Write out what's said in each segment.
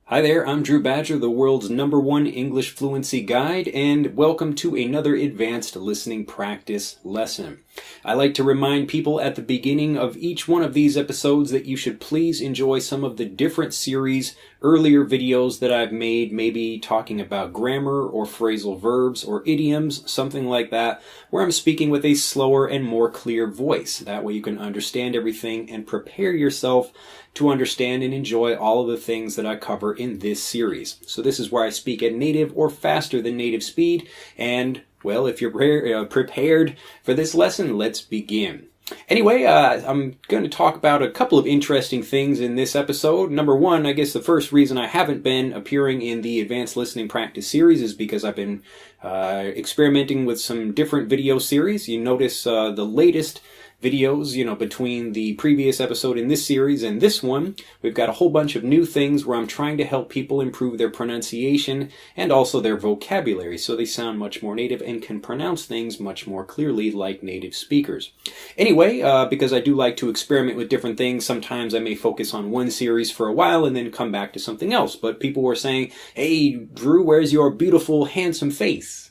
Hi there, I'm Drew Badger, the world's #1 English fluency guide, and welcome to another advanced listening practice lesson. I like to remind people at the beginning of each one of these episodes that you should please enjoy some of the different series, earlier videos that I've made, maybe talking about grammar or phrasal verbs or idioms, something like that, where I'm speaking with a slower and more clear voice. That way you can understand everything and prepare yourself to understand and enjoy all of the things that I cover in this series. So this is where I speak at native or faster than native speed, and well, if you're prepared for this lesson, let's begin. Anyway, I'm going to talk about a couple of interesting things in this episode. Number one, I guess the first reason I haven't been appearing in the Advanced Listening Practice series is because I've been experimenting with some different video series. You notice the latest videos, between the previous episode in this series and this one, we've got a whole bunch of new things where I'm trying to help people improve their pronunciation and also their vocabulary so they sound much more native and can pronounce things much more clearly like native speakers. Anyway, because I do like to experiment with different things, sometimes I may focus on one series for a while and then come back to something else. But people were saying, "Hey, Drew, where's your beautiful, handsome face?"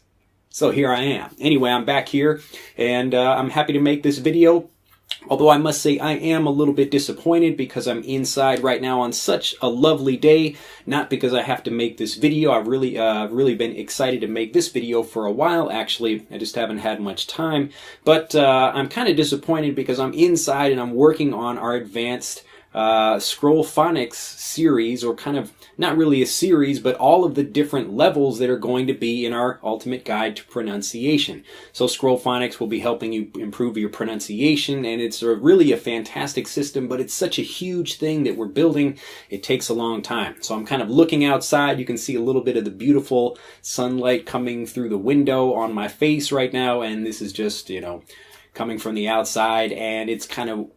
So here I am. Anyway, I'm back here, and I'm happy to make this video. Although I must say I am a little bit disappointed because I'm inside right now on such a lovely day. Not because I have to make this video. I've really been excited to make this video for a while, actually. I just haven't had much time. But I'm kind of disappointed because I'm inside and I'm working on our advanced scroll phonics series, or kind of not really a series, but all of the different levels that are going to be in our ultimate guide to pronunciation. So scroll phonics will be helping you improve your pronunciation, and it's really a fantastic system, but it's such a huge thing that we're building. It takes a long time. So I'm kind of looking outside. You can see a little bit of the beautiful sunlight coming through the window on my face right now, and this is just, coming from the outside, and it's kind of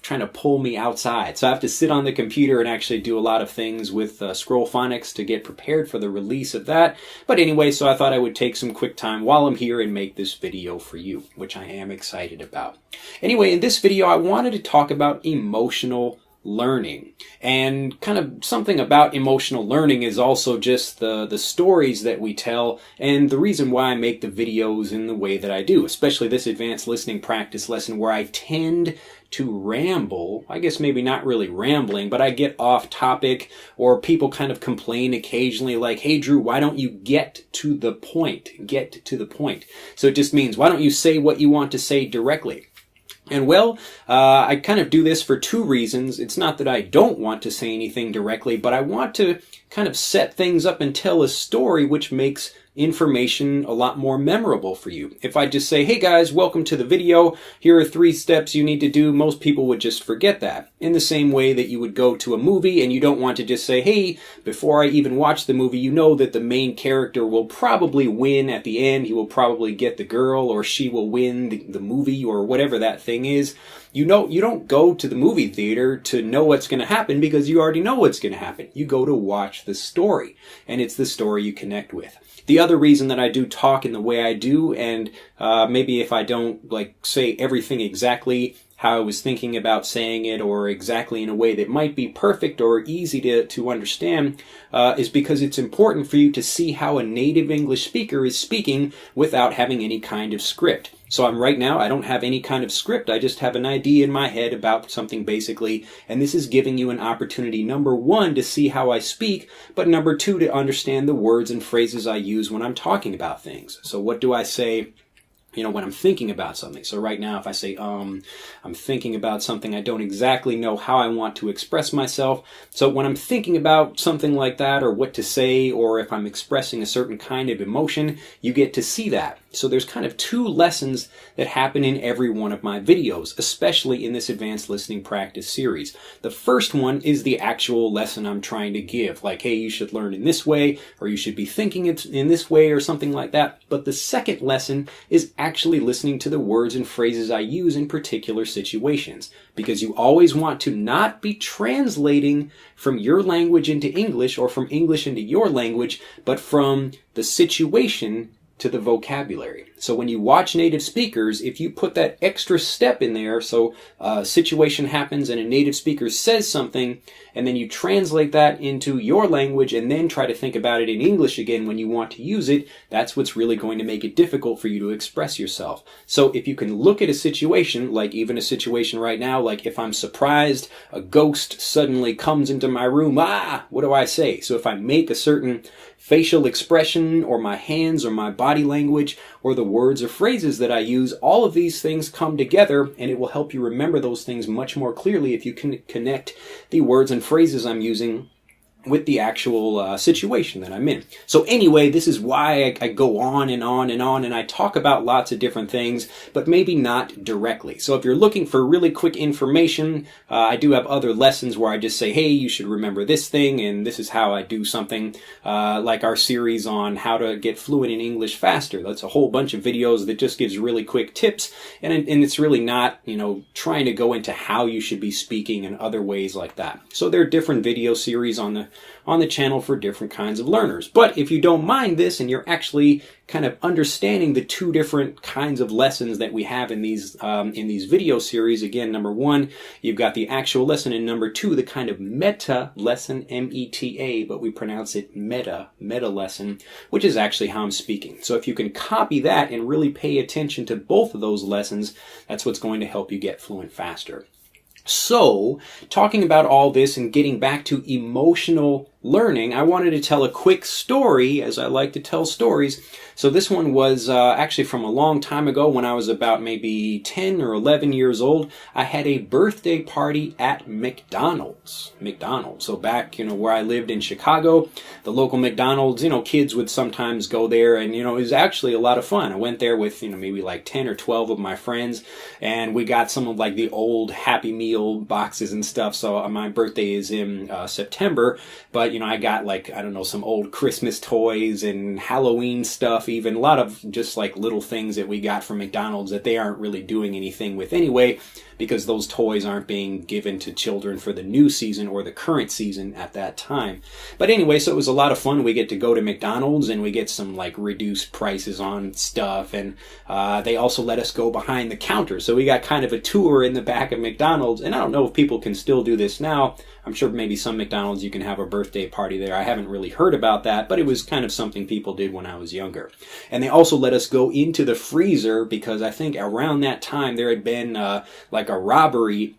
trying to pull me outside. So I have to sit on the computer and actually do a lot of things with scroll phonics to get prepared for the release of that. But anyway, so I thought I would take some quick time while I'm here and make this video for you, which I am excited about. Anyway, in this video, I wanted to talk about emotional learning. And kind of something about emotional learning is also just the stories that we tell, and the reason why I make the videos in the way that I do, especially this advanced listening practice lesson where I tend to ramble. I guess maybe not really rambling, but I get off topic, or people kind of complain occasionally like, "Hey Drew, why don't you get to the point? Get to the point." So it just means, why don't you say what you want to say directly? And well, I kind of do this for two reasons. It's not that I don't want to say anything directly, but I want to kind of set things up and tell a story which makes information a lot more memorable for you. If I just say, "Hey guys, welcome to the video. Here are 3 steps you need to do," most people would just forget that. In the same way that you would go to a movie and you don't want to just say, "Hey, before I even watch the movie, you know that the main character will probably win at the end. He will probably get the girl, or she will win the movie," or whatever that thing is. You don't go to the movie theater to know what's going to happen because you already know what's going to happen. You go to watch the story, and it's the story you connect with. The other reason that I do talk in the way I do, and maybe if I don't say everything exactly how I was thinking about saying it, or exactly in a way that might be perfect or easy to understand, is because it's important for you to see how a native English speaker is speaking without having any kind of script. So right now, I don't have any kind of script. I just have an idea in my head about something basically, and this is giving you an opportunity, number one, to see how I speak, but number two, to understand the words and phrases I use when I'm talking about things. So what do I say when I'm thinking about something? So right now, if I say, I'm thinking about something, I don't exactly know how I want to express myself. So when I'm thinking about something like that, or what to say, or if I'm expressing a certain kind of emotion, you get to see that. So there's kind of 2 lessons that happen in every one of my videos, especially in this advanced listening practice series. The first one is the actual lesson I'm trying to give, like, hey, you should learn in this way, or you should be thinking it in this way, or something like that. But the second lesson is actually listening to the words and phrases I use in particular situations, because you always want to not be translating from your language into English, or from English into your language, but from the situation to the vocabulary. So when you watch native speakers, if you put that extra step in there, so a situation happens and a native speaker says something, and then you translate that into your language and then try to think about it in English again when you want to use it, that's what's really going to make it difficult for you to express yourself. So if you can look at a situation, like even a situation right now, like if I'm surprised, a ghost suddenly comes into my room, what do I say? So if I make a certain facial expression or my hands or my body language or the words or phrases that I use, all of these things come together, and it will help you remember those things much more clearly if you can connect the words and phrases I'm using with the actual situation that I'm in. So anyway, this is why I go on and on and on, and I talk about lots of different things, but maybe not directly. So if you're looking for really quick information, I do have other lessons where I just say, hey, you should remember this thing, and this is how I do something, like our series on how to get fluent in English faster. That's a whole bunch of videos that just gives really quick tips, and it's really not, trying to go into how you should be speaking and other ways like that. So there are different video series on the channel for different kinds of learners. But if you don't mind this and you're actually kind of understanding the two different kinds of lessons that we have in these video series, again, number one, you've got the actual lesson, and number two, the kind of meta lesson, M-E-T-A, but we pronounce it meta lesson, which is actually how I'm speaking. So if you can copy that and really pay attention to both of those lessons, that's what's going to help you get fluent faster. So, talking about all this and getting back to emotional learning, I wanted to tell a quick story, as I like to tell stories. So this one was actually from a long time ago when I was about maybe 10 or 11 years old. I had a birthday party at McDonald's. So back, where I lived in Chicago, the local McDonald's, kids would sometimes go there, and, it was actually a lot of fun. I went there with, maybe like 10 or 12 of my friends, and we got some of like the old Happy Meal boxes and stuff. So my birthday is in September, but I got like, I don't know, some old Christmas toys and Halloween stuff, even a lot of just like little things that we got from McDonald's that they aren't really doing anything with anyway, because those toys aren't being given to children for the new season or the current season at that time. But anyway, so it was a lot of fun. We get to go to McDonald's and we get some like reduced prices on stuff, and they also let us go behind the counter. So we got kind of a tour in the back of McDonald's, and I don't know if people can still do this now. I'm sure maybe some McDonald's you can have a birthday party there. I haven't really heard about that, but it was kind of something people did when I was younger. And they also let us go into the freezer, because I think around that time there had been like a robbery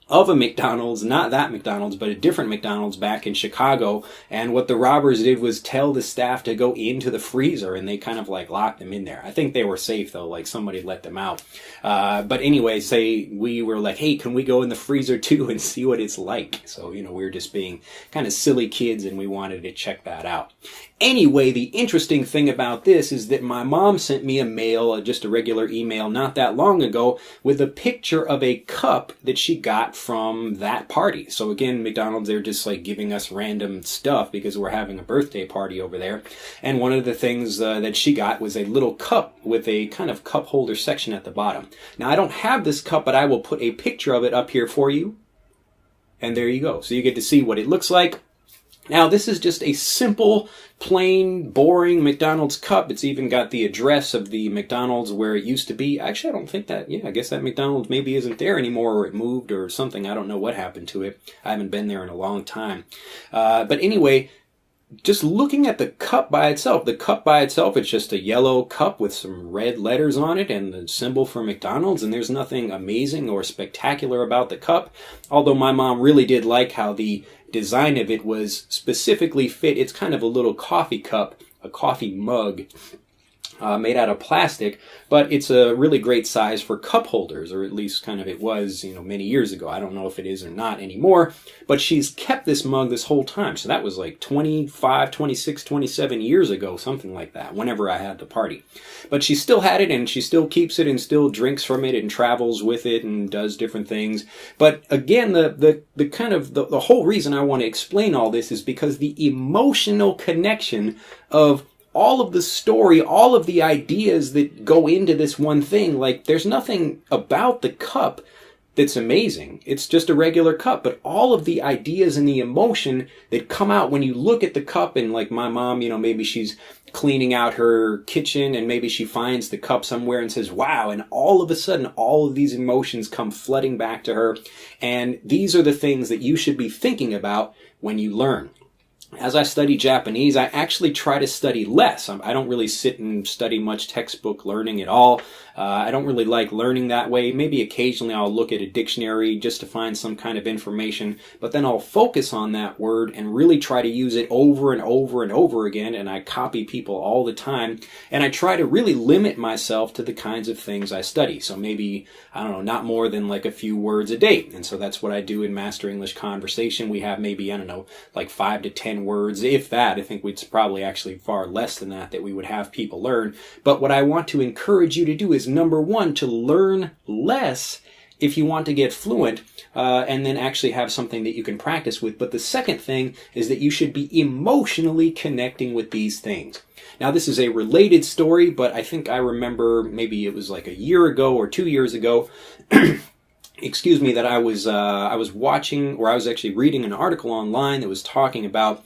of a McDonald's, not that McDonald's, but a different McDonald's back in Chicago. And what the robbers did was tell the staff to go into the freezer, and they kind of like locked them in there. I think they were safe though, like somebody let them out. But anyway, we were like, hey, can we go in the freezer too and see what it's like? So, we were just being kind of silly kids, and we wanted to check that out. Anyway, the interesting thing about this is that my mom sent me a mail, just a regular email, not that long ago, with a picture of a cup that she got from that party. So again, McDonald's, they're just like giving us random stuff because we're having a birthday party over there. And one of the things that she got was a little cup with a kind of cup holder section at the bottom. Now, I don't have this cup, but I will put a picture of it up here for you. And there you go. So you get to see what it looks like. Now, this is just a simple, plain, boring McDonald's cup. It's even got the address of the McDonald's where it used to be. Actually, I don't think that, I guess that McDonald's maybe isn't there anymore, or it moved or something. I don't know what happened to it. I haven't been there in a long time. But anyway, just looking at the cup by itself, it's just a yellow cup with some red letters on it and the symbol for McDonald's, and there's nothing amazing or spectacular about the cup, although my mom really did like how the design of it was specifically fit. It's kind of a little coffee cup, a coffee mug, made out of plastic, but it's a really great size for cup holders, or at least kind of it was, many years ago. I don't know if it is or not anymore, but she's kept this mug this whole time. So that was like 25, 26, 27 years ago, something like that, whenever I had the party. But she still had it, and she still keeps it and still drinks from it and travels with it and does different things. But again, the kind of the whole reason I want to explain all this is because the emotional connection of all of the story, all of the ideas that go into this one thing, like there's nothing about the cup that's amazing. It's just a regular cup, but all of the ideas and the emotion that come out when you look at the cup, and like my mom, maybe she's cleaning out her kitchen and maybe she finds the cup somewhere and says, wow, and all of a sudden all of these emotions come flooding back to her. And these are the things that you should be thinking about when you learn. As I study Japanese, I actually try to study less. I don't really sit and study much textbook learning at all. I don't really like learning that way. Maybe occasionally I'll look at a dictionary just to find some kind of information, but then I'll focus on that word and really try to use it over and over and over again, and I copy people all the time, and I try to really limit myself to the kinds of things I study. So maybe, I don't know, not more than like a few words a day. And so that's what I do in Master English Conversation. We have maybe, I don't know, like 5 to 10 words, if that. I think it's probably actually far less than that we would have people learn. But what I want to encourage you to do is, number one, to learn less if you want to get fluent, and then actually have something that you can practice with. But the second thing is that you should be emotionally connecting with these things. Now, this is a related story, but I think I remember maybe it was like a year ago or 2 years ago, excuse me, that I was watching, or I was actually reading an article online that was talking about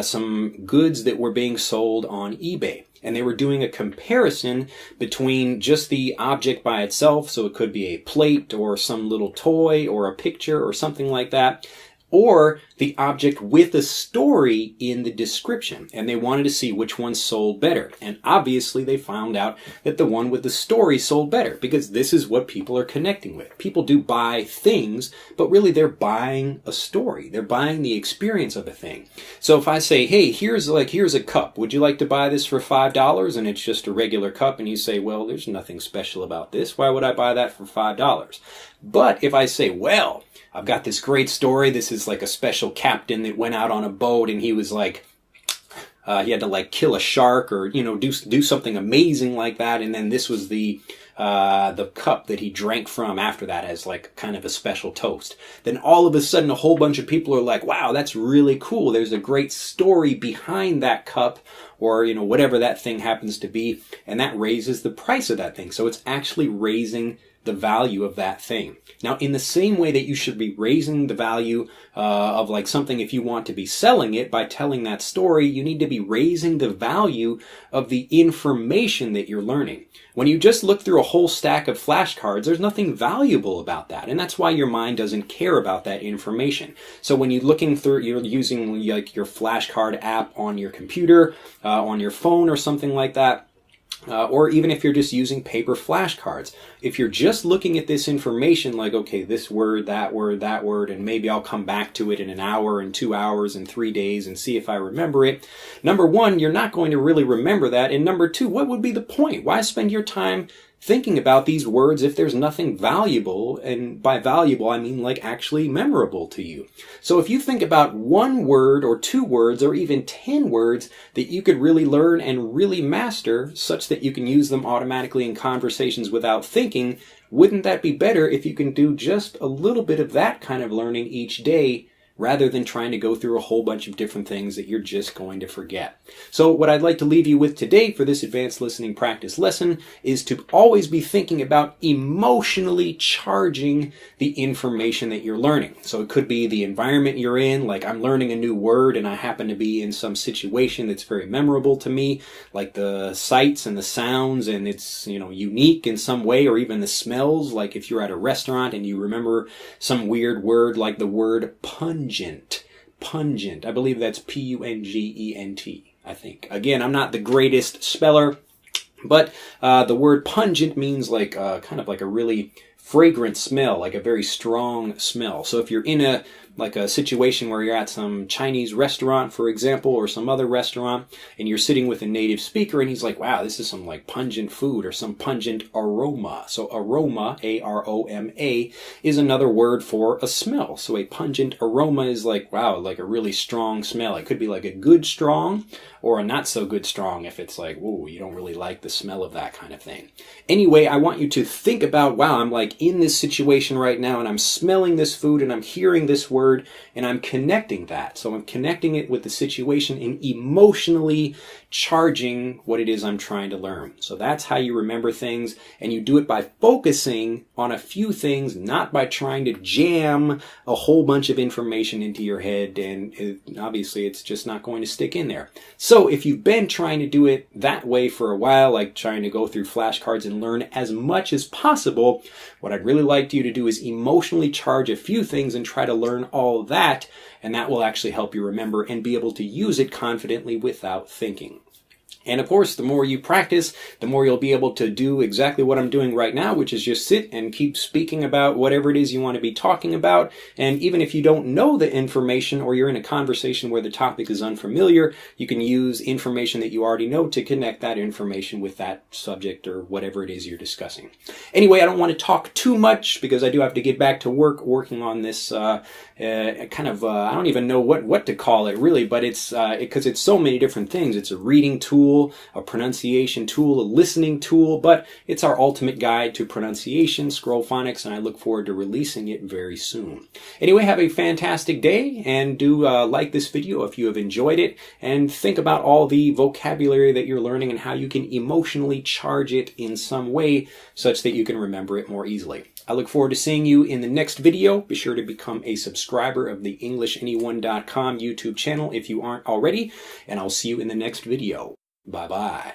some goods that were being sold on eBay. And they were doing a comparison between just the object by itself, so it could be a plate or some little toy or a picture or something like that, or the object with a story in the description. And they wanted to see which one sold better. And obviously they found out that the one with the story sold better, because this is what people are connecting with. People do buy things, but really they're buying a story. They're buying the experience of a thing. So if I say, hey, here's a cup. Would you like to buy this for $5? And it's just a regular cup. And you say, well, there's nothing special about this. Why would I buy that for $5? But if I say, well, I've got this great story. This is like a special captain that went out on a boat, and he was like, he had to like kill a shark or, do something amazing like that. And then this was the cup that he drank from after that as like kind of a special toast. Then all of a sudden a whole bunch of people are like, wow, that's really cool. There's a great story behind that cup, or, whatever that thing happens to be. And that raises the price of that thing. So it's actually raising the value of that thing. Now, in the same way that you should be raising the value of like something, if you want to be selling it by telling that story, you need to be raising the value of the information that you're learning. When you just look through a whole stack of flashcards, there's nothing valuable about that. And that's why your mind doesn't care about that information. So when you're looking through, you're using like your flashcard app on your computer, on your phone or something like that, or even if you're just using paper flashcards. If you're just looking at this information like, okay, this word, that word, and maybe I'll come back to it in an hour and 2 hours and 3 days and see if I remember it. Number one, you're not going to really remember that. And number two, what would be the point? Why spend your time thinking about these words if there's nothing valuable? And by valuable, I mean like actually memorable to you. So if you think about 1 word or 2 words or even 10 words that you could really learn and really master such that you can use them automatically in conversations without thinking, wouldn't that be better if you can do just a little bit of that kind of learning each day, rather than trying to go through a whole bunch of different things that you're just going to forget? So what I'd like to leave you with today for this advanced listening practice lesson is to always be thinking about emotionally charging the information that you're learning. So it could be the environment you're in, like I'm learning a new word and I happen to be in some situation that's very memorable to me, like the sights and the sounds, and it's, unique in some way, or even the smells, like if you're at a restaurant and you remember some weird word like the word pungent. Pungent. I believe that's Pungent, I think. Again, I'm not the greatest speller, but the word pungent means like kind of like a really fragrant smell, like a very strong smell. So if you're in a situation where you're at some Chinese restaurant, for example, or some other restaurant, and you're sitting with a native speaker and he's like, wow, this is some like pungent food or some pungent aroma. So aroma, A-R-O-M-A, is another word for a smell. So a pungent aroma is like, wow, like a really strong smell. It could be like a good strong or a not so good strong if it's like, whoa, you don't really like the smell of that kind of thing. Anyway, I want you to think about, wow, I'm like in this situation right now and I'm smelling this food and I'm hearing this word word, and I'm connecting that. So I'm connecting it with the situation and emotionally charging what it is I'm trying to learn. So that's how you remember things, and you do it by focusing on a few things, not by trying to jam a whole bunch of information into your head, and obviously it's just not going to stick in there. So if you've been trying to do it that way for a while, like trying to go through flashcards and learn as much as possible, what I'd really like you to do is emotionally charge a few things and try to learn all that, and that will actually help you remember and be able to use it confidently without thinking. And of course, the more you practice, the more you'll be able to do exactly what I'm doing right now, which is just sit and keep speaking about whatever it is you want to be talking about. And even if you don't know the information, or you're in a conversation where the topic is unfamiliar, you can use information that you already know to connect that information with that subject or whatever it is you're discussing. Anyway, I don't want to talk too much because I do have to get back to work working on this I don't even know what to call it really, but it's because it's so many different things. It's a reading tool, a pronunciation tool, a listening tool, but it's our ultimate guide to pronunciation, scroll phonics, and I look forward to releasing it very soon. Anyway, have a fantastic day, and do like this video if you have enjoyed it, and think about all the vocabulary that you're learning and how you can emotionally charge it in some way such that you can remember it more easily. I look forward to seeing you in the next video. Be sure to become a subscriber of the EnglishAnyone.com YouTube channel if you aren't already, and I'll see you in the next video. Bye-bye.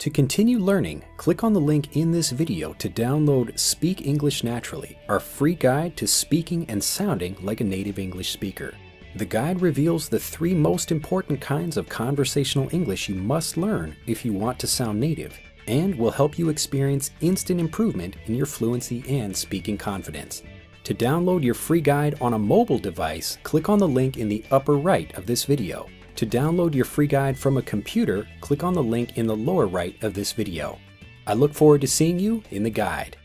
To continue learning, click on the link in this video to download Speak English Naturally, our free guide to speaking and sounding like a native English speaker. The guide reveals the 3 most important kinds of conversational English you must learn if you want to sound native, and will help you experience instant improvement in your fluency and speaking confidence. To download your free guide on a mobile device, click on the link in the upper right of this video. To download your free guide from a computer, click on the link in the lower right of this video. I look forward to seeing you in the guide.